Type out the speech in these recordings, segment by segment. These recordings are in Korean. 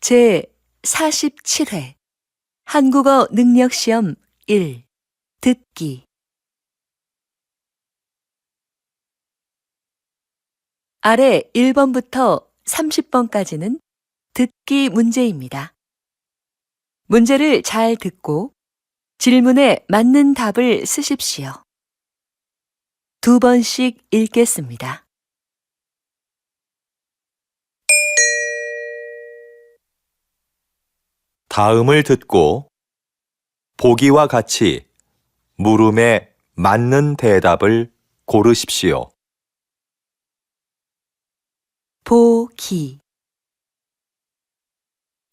제 47회 한국어 능력시험 1 듣기 아래 1번부터 30번까지는 듣기 문제입니다. 문제를 잘 듣고 질문에 맞는 답을 쓰십시오. 2번씩 읽겠습니다. 다음을 듣고 보기와 같이 물음에 맞는 대답을 고르십시오. 보기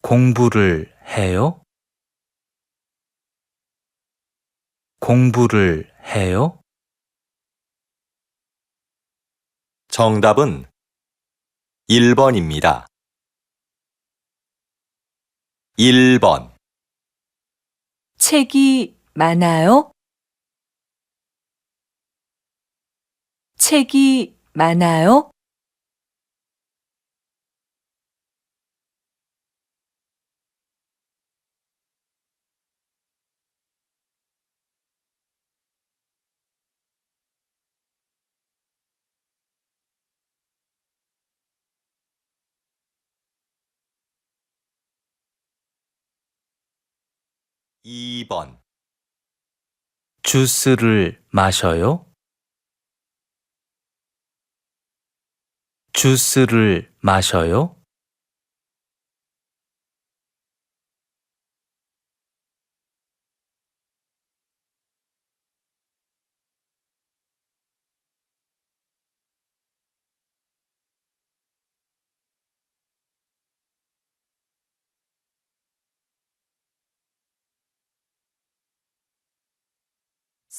공부를 해요? 공부를 해요? 정답은 1번입니다. 1번. 책이 많아요? 책이 많아요? 2번. 주스를 마셔요? 주스를 마셔요?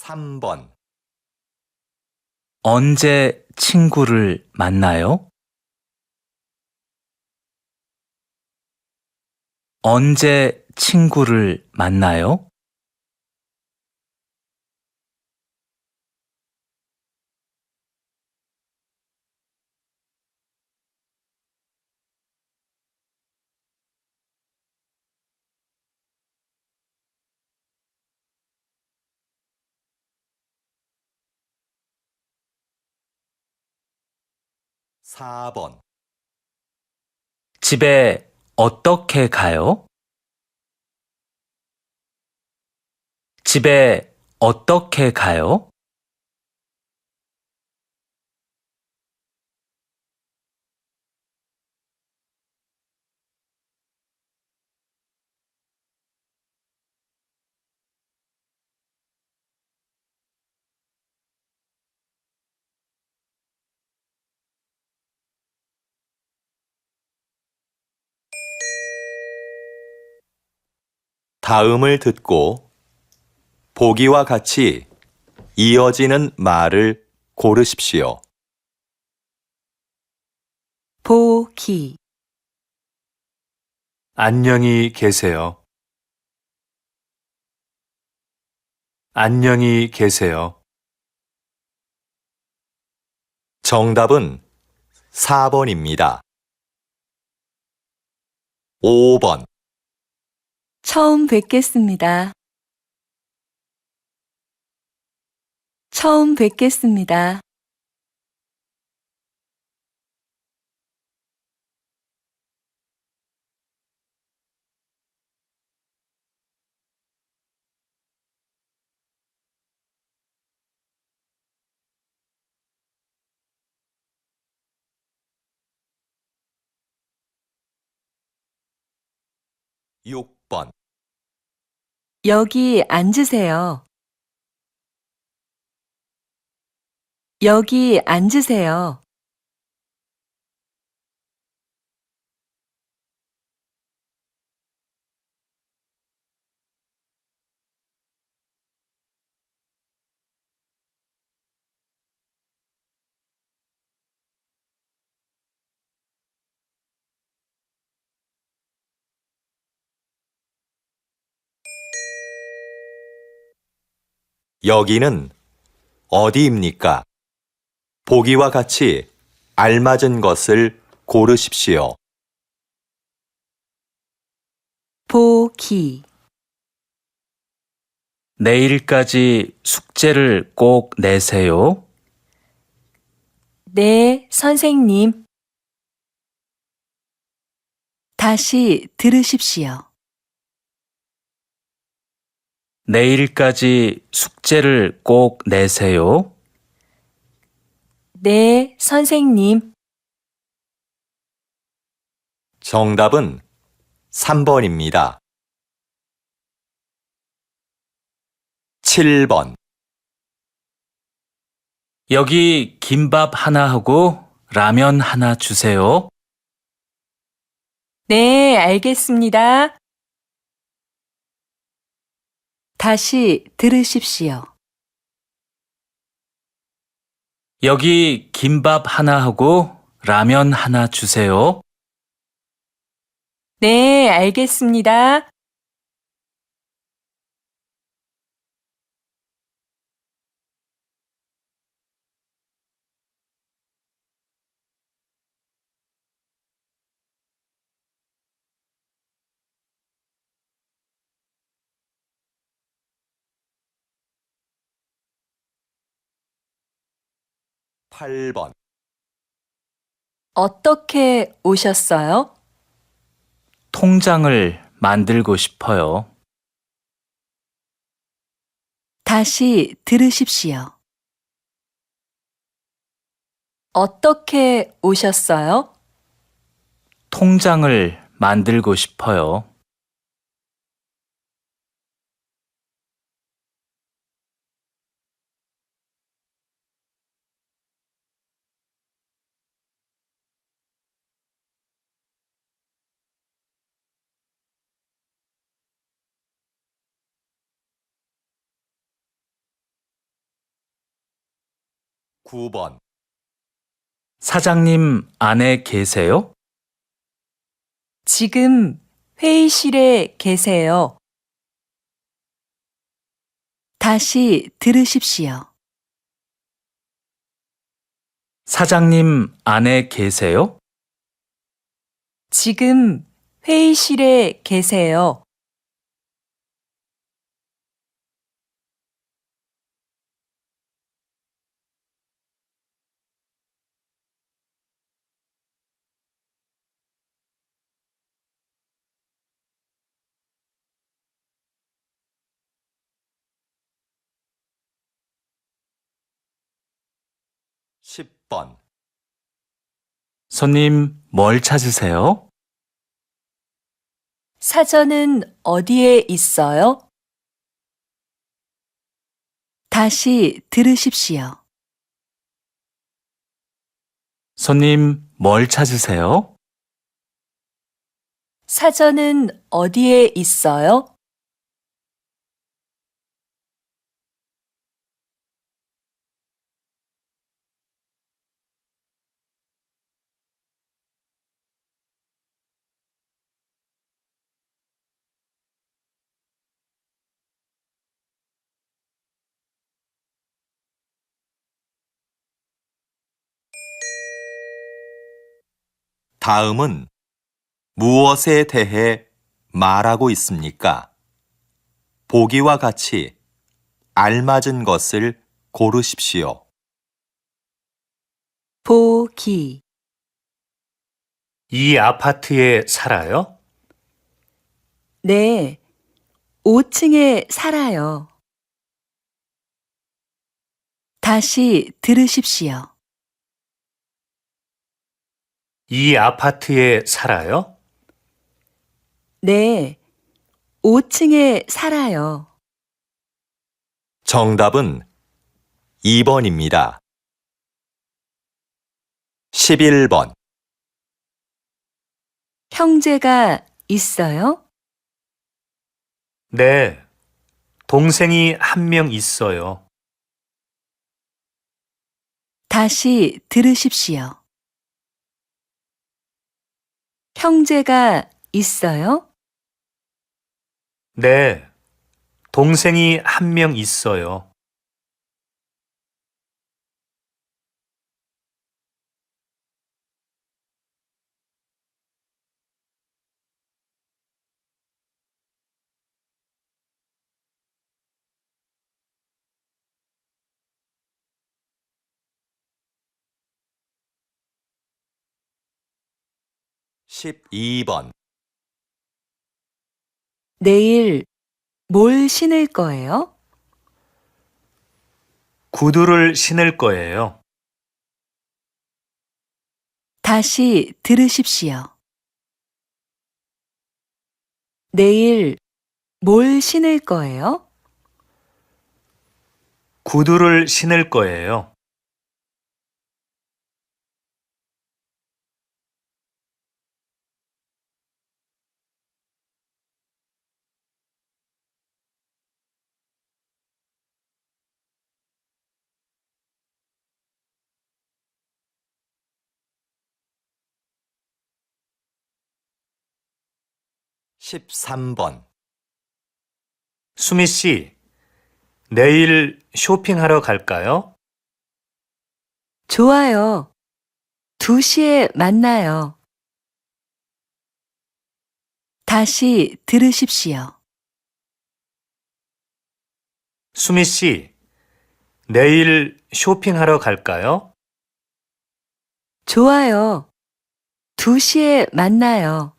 3번. 언제 친구를 만나요? 언제 친구를 만나요? 4번. 집에 어떻게 가요? 집에 어떻게 가요? '다음을 듣고 보기와 같이 이어지는 말을 고르십시오. 보기 안녕히 계세요. 안녕히 계세요. 정답은 4번입니다. 5번. 처음 뵙겠습니다. 처음 뵙겠습니다. 6번. 여기 앉으세요. 여기 앉으세요. '여기는 어디입니까?' 보기와 같이 알맞은 것을 고르십시오. 보기. 내일까지 숙제를 꼭 내세요. 네, 선생님. 다시 들으십시오. 내일까지 숙제를 꼭 내세요. 네, 선생님. 정답은 3번입니다. 7번. 여기 김밥 하나 하고 라면 하나 주세요. 네, 알겠습니다. 다시 들으십시오. 여기 김밥 하나 하고 라면 하나 주세요. 네, 알겠습니다. 팔 번. 어떻게 오셨어요? 통장을 만들고 싶어요. 다시 들으십시오. 어떻게 오셨어요? 통장을 만들고 싶어요. 9번. 사장님 안에 계세요? 지금 회의실에 계세요. 다시 들으십시오. 사장님 안에 계세요? 지금 회의실에 계세요. 10번. 손님 뭘 찾으세요? 사전은 어디에 있어요? 다시 들으십시오. 손님 뭘 찾으세요? 사전은 어디에 있어요? '다음은 무엇에 대해 말하고 있습니까? 보기와 같이 알맞은 것을 고르십시오. 보기. 이 아파트에 살아요? 네, 5층에 살아요. 다시 들으십시오. 이 아파트에 살아요? 네, 5층에 살아요. 정답은 2번입니다. 11번. 형제가 있어요? 네. 동생이 한 명 있어요. 다시 들으십시오. 형제가 있어요? 네. 동생이 한 명 있어요. 12번. 내일 뭘 신을 거예요? 구두를 신을 거예요. 다시 들으십시오. 내일 뭘 신을 거예요? 구두를 신을 거예요. 십삼 번. 수미 씨, 내일 쇼핑하러 갈까요? 좋아요. 2시에 만나요. 다시 들으십시오. 수미 씨, 내일 쇼핑하러 갈까요? 좋아요. 2시에 만나요.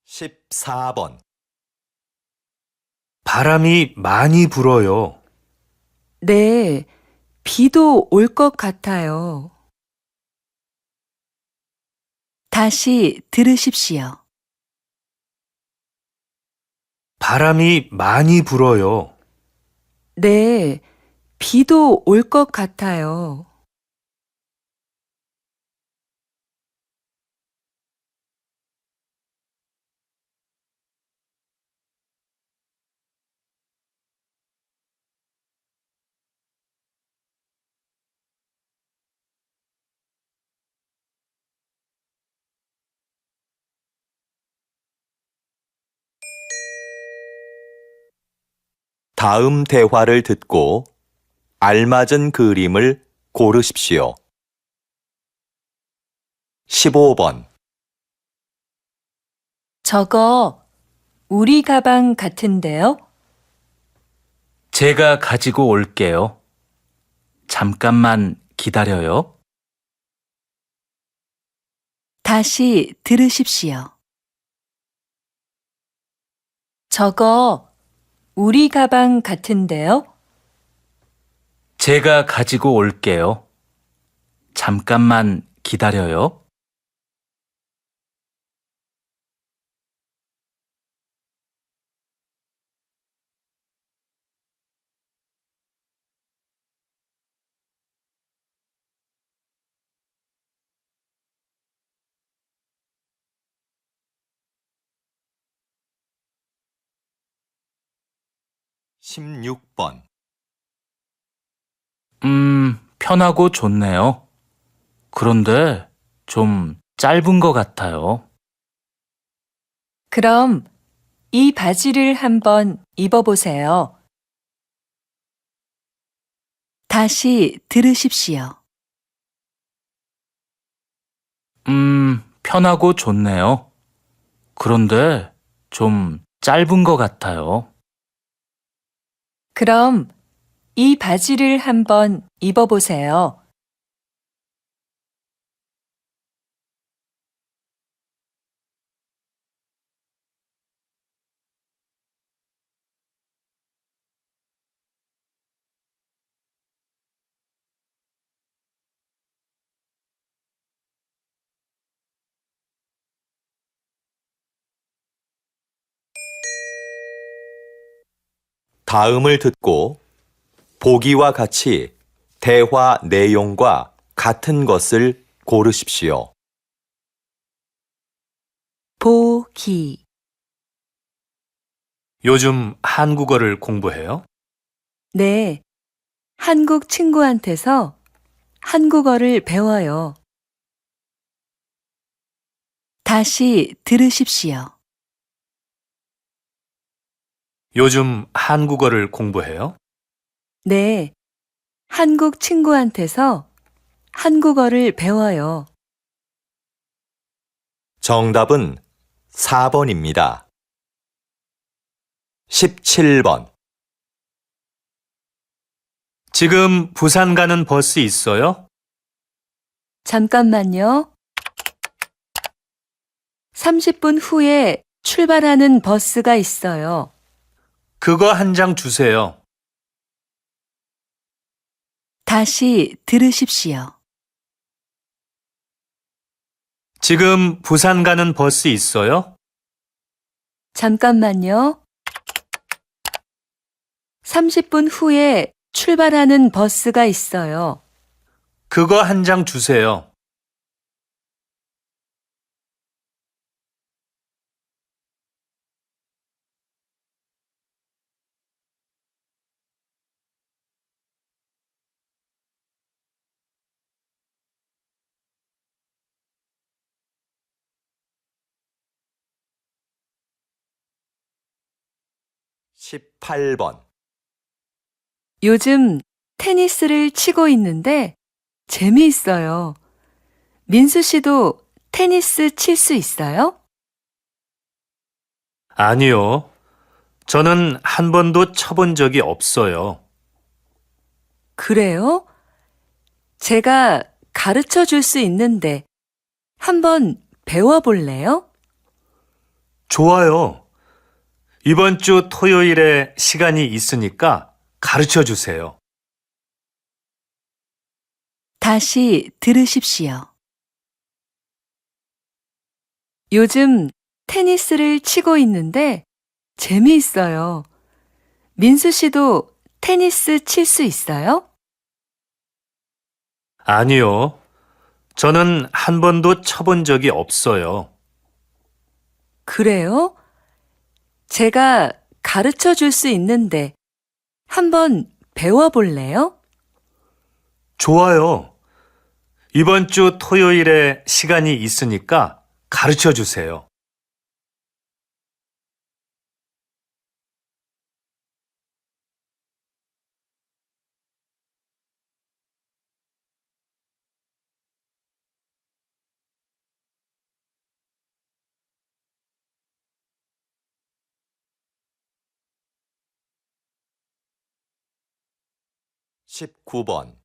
십사 번. 바람이 많이 불어요. 네, 비도 올 것 같아요. 다시 들으십시오. 바람이 많이 불어요. 네, 비도 올 것 같아요. 다음 대화를 듣고 알맞은 그림을 고르십시오. 15번. 저거 우리 가방 같은데요? 제가 가지고 올게요. 잠깐만 기다려요. 다시 들으십시오. 저거 우리 가방 같은데요? 제가 가지고 올게요. 잠깐만 기다려요. 십육 번. 편하고 좋네요. 그런데 좀 짧은 것 같아요. 그럼 이 바지를 한번 입어보세요. 다시 들으십시오. 편하고 좋네요. 그런데 좀 짧은 것 같아요. 그럼 이 바지를 한번 입어보세요. 다음을 듣고 보기와 같이 대화 내용과 같은 것을 고르십시오. 보기. 요즘 한국어를 공부해요? 네, 한국 친구한테서 한국어를 배워요. 다시 들으십시오. 요즘 한국어를 공부해요? 네, 한국 친구한테서 한국어를 배워요. 정답은 4번입니다. 17번. 지금 부산 가는 버스 있어요? 잠깐만요. 30분 후에 출발하는 버스가 있어요. 그거 한 장 주세요. 다시 들으십시오. 지금 부산 가는 버스 있어요? 잠깐만요. 30분 후에 출발하는 버스가 있어요. 그거 한 장 주세요. 십팔 번 요즘 테니스를 치고 있는데 재미있어요. 민수 씨도 테니스 칠 수 있어요? 아니요. 저는 한 번도 쳐본 적이 없어요. 그래요? 제가 가르쳐 줄 수 있는데 한번 배워볼래요? 좋아요. 이번 주 토요일에 시간이 있으니까 가르쳐 주세요. 다시 들으십시오. 요즘 테니스를 치고 있는데 재미있어요. 민수 씨도 테니스 칠 수 있어요? 아니요. 저는 한 번도 쳐본 적이 없어요. 그래요? 제가 가르쳐 줄 수 있는데 한번 배워볼래요? 좋아요. 이번 주 토요일에 시간이 있으니까 가르쳐 주세요. 십구 번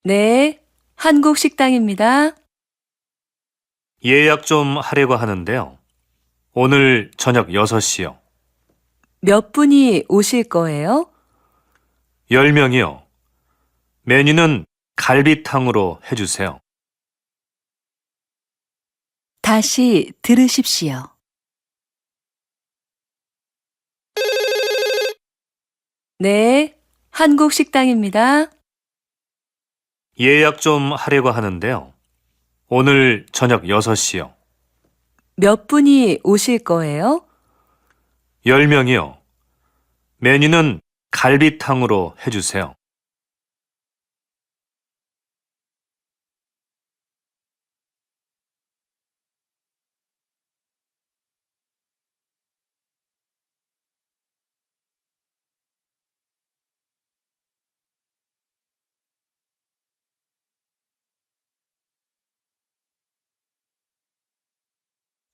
네, 한국 식당입니다. 예약 좀 하려고 하는데요. 오늘 저녁 6시요. 몇 분이 오실 거예요? 10명이요. 메뉴는 갈비탕으로 해주세요. 다시 들으십시오. 네, 한국 식당입니다. 예약 좀 하려고 하는데요. 오늘 저녁 6시요. 몇 분이 오실 거예요? 10명이요. 메뉴는 갈비탕으로 해주세요.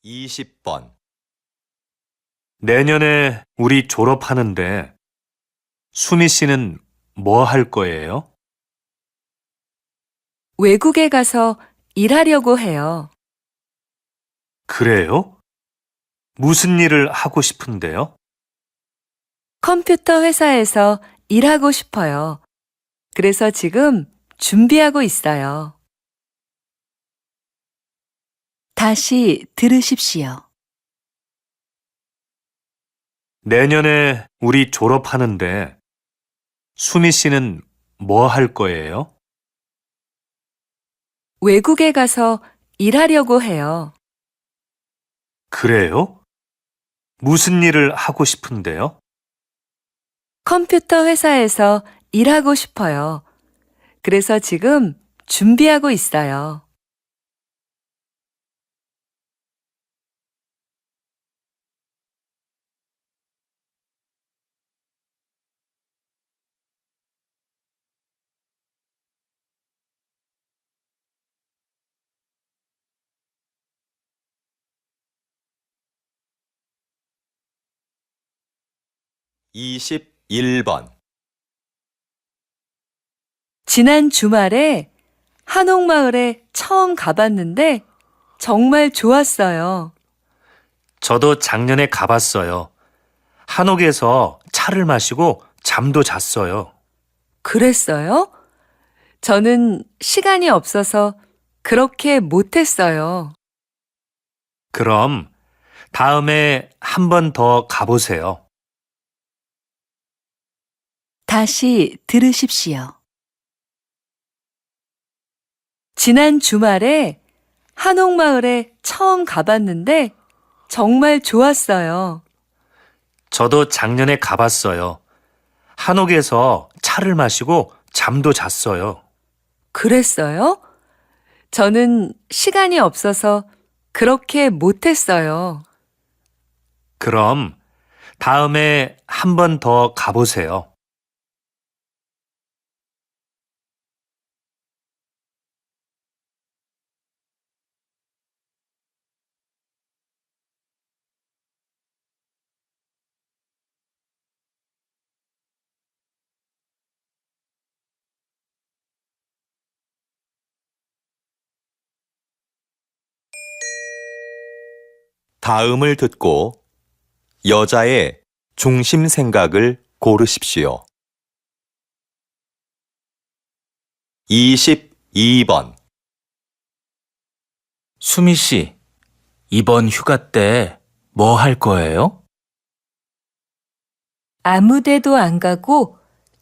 이십 번 내년에 우리 졸업하는데 수미 씨는 뭐 할 거예요? 외국에 가서 일하려고 해요. 그래요? 무슨 일을 하고 싶은데요? 컴퓨터 회사에서 일하고 싶어요. 그래서 지금 준비하고 있어요. 다시 들으십시오. 내년에 우리 졸업하는데 수미 씨는 뭐 할 거예요? 외국에 가서 일하려고 해요. 그래요? 무슨 일을 하고 싶은데요? 컴퓨터 회사에서 일하고 싶어요. 그래서 지금 준비하고 있어요. 21번, 지난 주말에 한옥마을에 처음 가봤는데 정말 좋았어요. 저도 작년에 가봤어요. 한옥에서 차를 마시고 잠도 잤어요. 그랬어요? 저는 시간이 없어서 그렇게 못했어요. 그럼 다음에 한 번 더 가보세요. 다시 들으십시오. 지난 주말에 한옥마을에 처음 가봤는데 정말 좋았어요. 저도 작년에 가봤어요. 한옥에서 차를 마시고 잠도 잤어요. 그랬어요? 저는 시간이 없어서 그렇게 못했어요. 그럼 다음에 한 번 더 가보세요. 다음을 듣고 여자의 중심 생각을 고르십시오. 22번, 수미 씨, 이번 휴가 때 뭐 할 거예요? 아무 데도 안 가고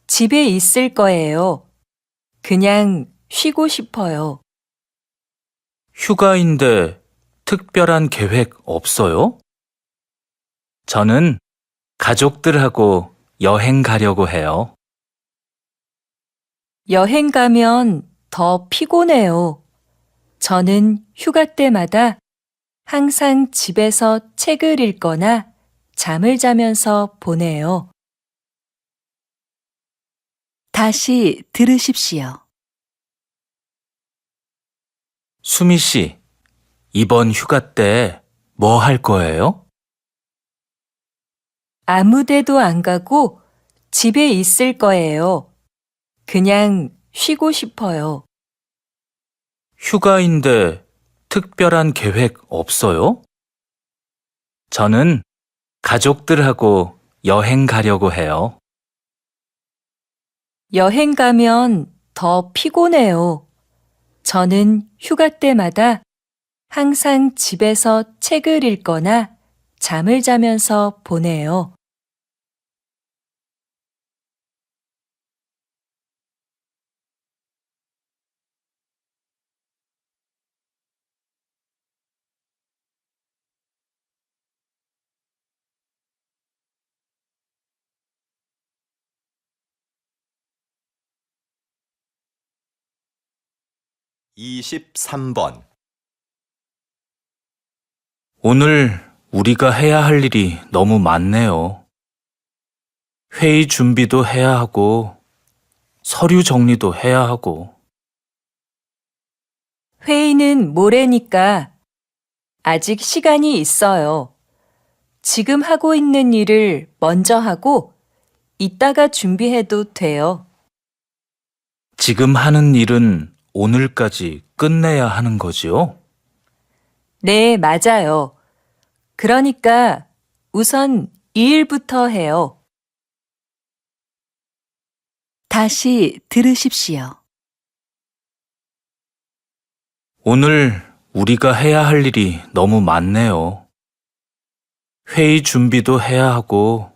집에 있을 거예요. 그냥 쉬고 싶어요. 휴가인데 특별한 계획 없어요? 저는 가족들하고 여행 가려고 해요. 여행 가면 더 피곤해요. 저는 휴가 때마다 항상 집에서 책을 읽거나 잠을 자면서 보내요. 다시 들으십시오. 수미 씨, 이번 휴가 때 뭐 할 거예요? 아무 데도 안 가고 집에 있을 거예요. 그냥 쉬고 싶어요. 휴가인데 특별한 계획 없어요? 저는 가족들하고 여행 가려고 해요. 여행 가면 더 피곤해요. 저는 휴가 때마다 항상 집에서 책을 읽거나 잠을 자면서 보내요. 이십삼 번 오늘 우리가 해야 할 일이 너무 많네요. 회의 준비도 해야 하고, 서류 정리도 해야 하고, 회의는 모레니까 아직 시간이 있어요. 지금 하고 있는 일을 먼저 하고 이따가 준비해도 돼요. 지금 하는 일은 오늘까지 끝내야 하는 거지요? 네, 맞아요. 그러니까 우선 이 일부터 해요. 다시 들으십시오. 오늘 우리가 해야 할 일이 너무 많네요. 회의 준비도 해야 하고,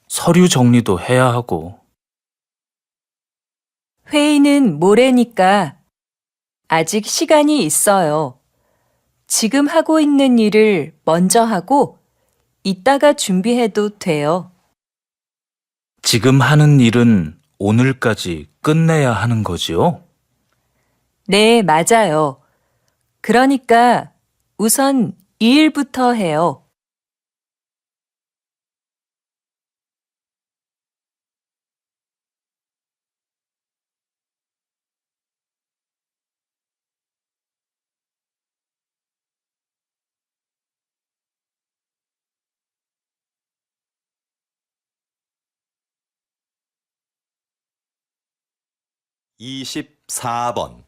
서류 정리도 해야 하고, 회의는 모레니까 아직 시간이 있어요. 지금 하고 있는 일을 먼저 하고 이따가 준비해도 돼요. 지금 하는 일은 오늘까지 끝내야 하는 거지요? 네, 맞아요. 그러니까 우선 이 일부터 해요. 24번.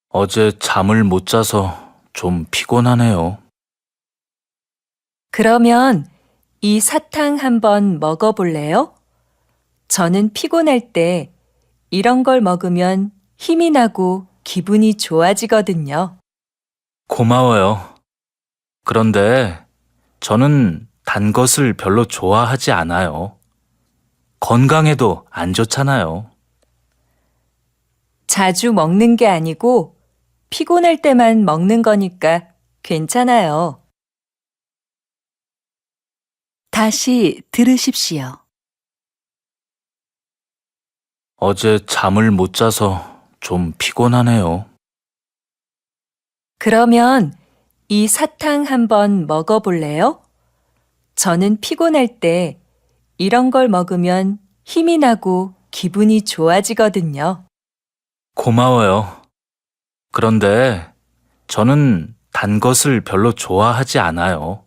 어제 잠을 못 자서 좀 피곤하네요. 그러면 이 사탕 한번 먹어볼래요? 저는 피곤할 때 이런 걸 먹으면 힘이 나고 기분이 좋아지거든요. 고마워요. 그런데 저는 단 것을 별로 좋아하지 않아요. 건강에도 안 좋잖아요. 자주 먹는 게 아니고 피곤할 때만 먹는 거니까 괜찮아요. 다시 들으십시오. 어제 잠을 못 자서 좀 피곤하네요. 그러면 이 사탕 한번 먹어볼래요? 저는 피곤할 때 이런 걸 먹으면 힘이 나고 기분이 좋아지거든요. 고마워요. 그런데 저는 단 것을 별로 좋아하지 않아요.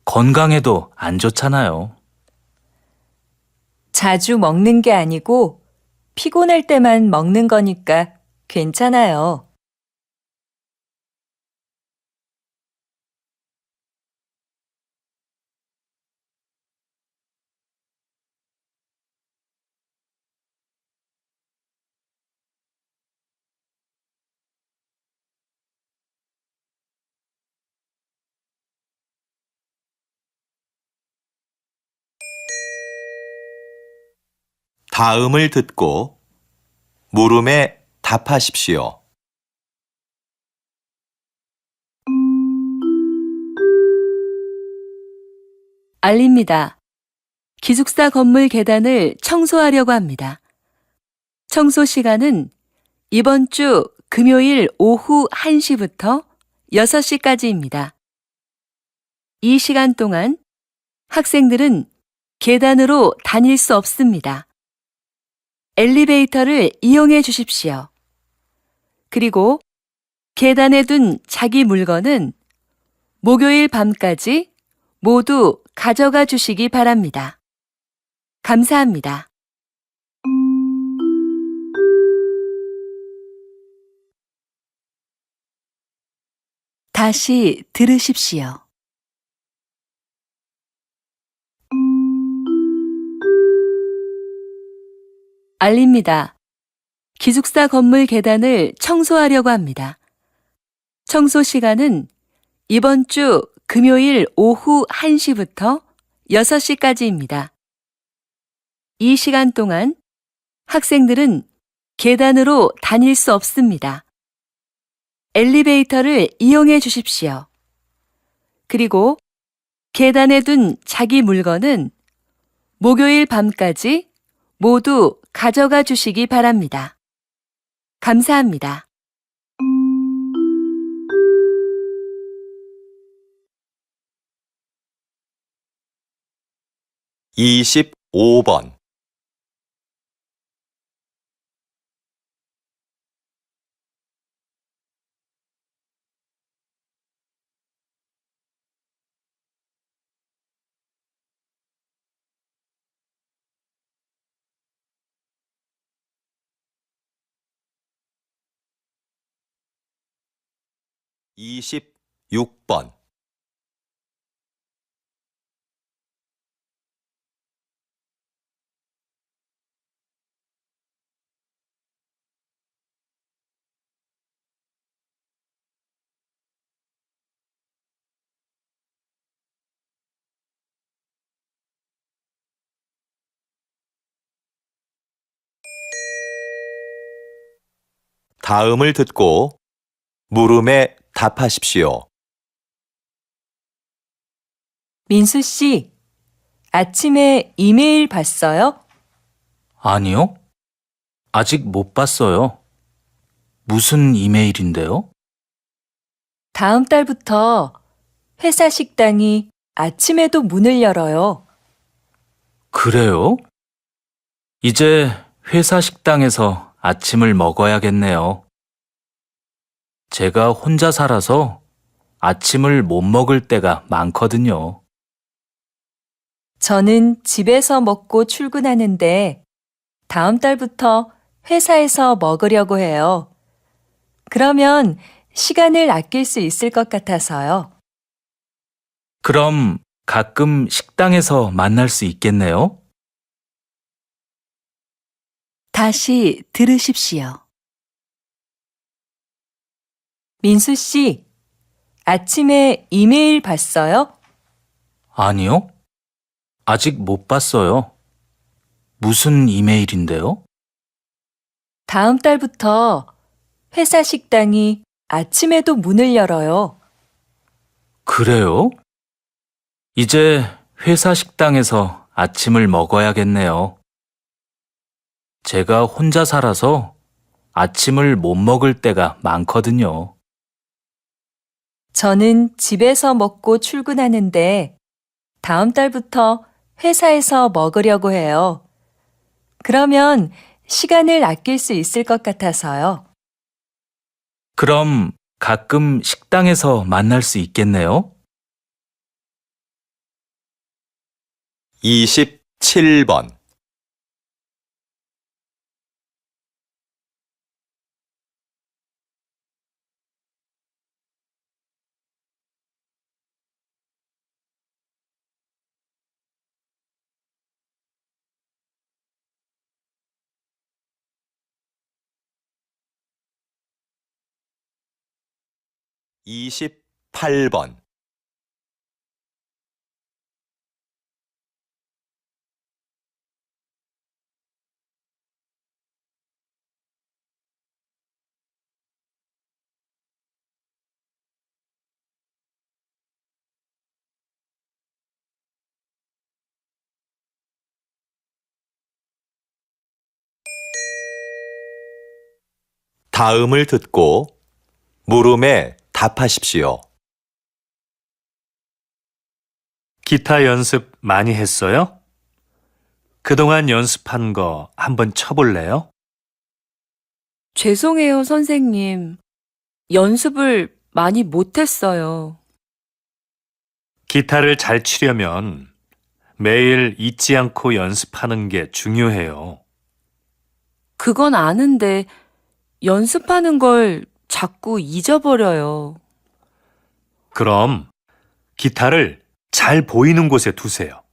건강에도 안 좋잖아요. 자주 먹는 게 아니고 피곤할 때만 먹는 거니까 괜찮아요. 다음을 듣고 물음에 답하십시오. 알립니다. 기숙사 건물 계단을 청소하려고 합니다. 청소 시간은 이번 주 금요일 오후 1시부터 6시까지입니다. 이 시간 동안 학생들은 계단으로 다닐 수 없습니다. 엘리베이터를 이용해 주십시오. 그리고 계단에 둔 자기 물건은 목요일 밤까지 모두 가져가 주시기 바랍니다. 감사합니다. 다시 들으십시오. 알립니다. 기숙사 건물 계단을 청소하려고 합니다. 청소 시간은 이번 주 금요일 오후 1시부터 6시까지입니다. 이 시간 동안 학생들은 계단으로 다닐 수 없습니다. 엘리베이터를 이용해 주십시오. 그리고 계단에 둔 자기 물건은 목요일 밤까지 모두 가져가 주시기 바랍니다. 감사합니다. 이십오 번. 이십육 번. 다음을 듣고 물음에 답하십시오. 민수 씨, 아침에 이메일 봤어요? 아니요? 아직 못 봤어요. 무슨 이메일인데요? 다음 달부터 회사 식당이 아침에도 문을 열어요. 그래요? 이제 회사 식당에서 아침을 먹어야겠네요. 제가 혼자 살아서 아침을 못 먹을 때가 많거든요. 저는 집에서 먹고 출근하는데 다음 달부터 회사에서 먹으려고 해요. 그러면 시간을 아낄 수 있을 것 같아서요. 그럼 가끔 식당에서 만날 수 있겠네요? 다시 들으십시오. 민수 씨, 아침에 이메일 봤어요? 아니요. 아직 못 봤어요. 무슨 이메일인데요? 다음 달부터 회사 식당이 아침에도 문을 열어요. 그래요? 이제 회사 식당에서 아침을 먹어야겠네요. 제가 혼자 살아서 아침을 못 먹을 때가 많거든요. 저는 집에서 먹고 출근하는데 다음 달부터 회사에서 먹으려고 해요. 그러면 시간을 아낄 수 있을 것 같아서요. 그럼 가끔 식당에서 만날 수 있겠네요? 27번. (28번) 다음을 듣고 물음에 답하십시오. 기타 연습 많이 했어요? 그동안 연습한 거 한번 쳐볼래요? 죄송해요, 선생님. 연습을 많이 못했어요. 기타를 잘 치려면 매일 잊지 않고 연습하는 게 중요해요. 그건 아는데 연습하는 걸 자꾸 잊어버려요. 그럼 기타를 잘 보이는 곳에 두세요.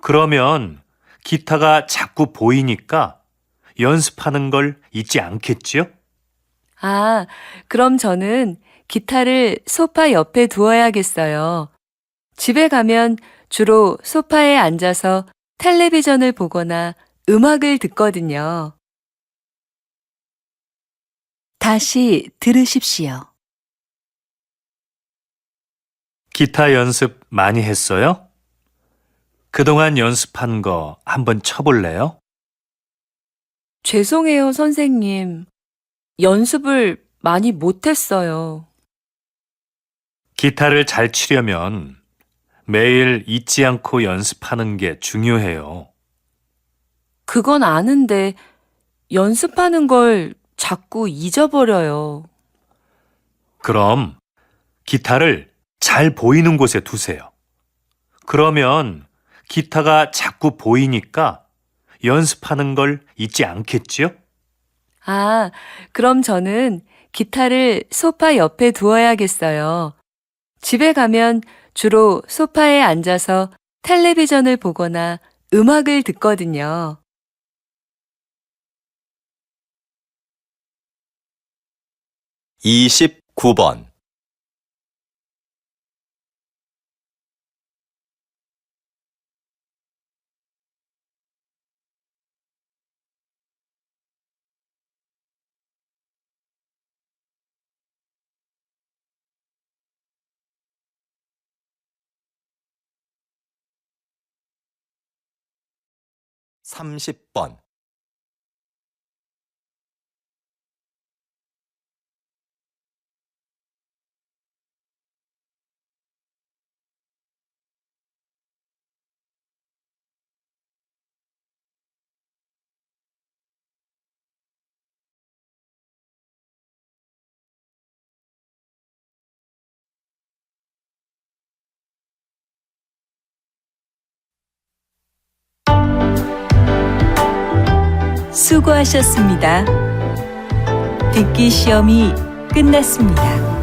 그러면 기타가 자꾸 보이니까 연습하는 걸 잊지 않겠지요? 아, 그럼 저는 기타를 소파 옆에 두어야겠어요. 집에 가면 주로 소파에 앉아서 텔레비전을 보거나 음악을 듣거든요. 다시 들으십시오. 기타 연습 많이 했어요? 그동안 연습한 거 한번 쳐볼래요? 죄송해요, 선생님. 연습을 많이 못했어요. 기타를 잘 치려면 매일 잊지 않고 연습하는 게 중요해요. 그건 아는데 연습하는 걸 자꾸 잊어버려요. 그럼 기타를 잘 보이는 곳에 두세요. 그러면 기타가 자꾸 보이니까 연습하는 걸 잊지 않겠지요? 아, 그럼 저는 기타를 소파 옆에 두어야겠어요. 집에 가면 주로 소파에 앉아서 텔레비전을 보거나 음악을 듣거든요. 29번. (30번) 수고하셨습니다. 듣기 시험이 끝났습니다.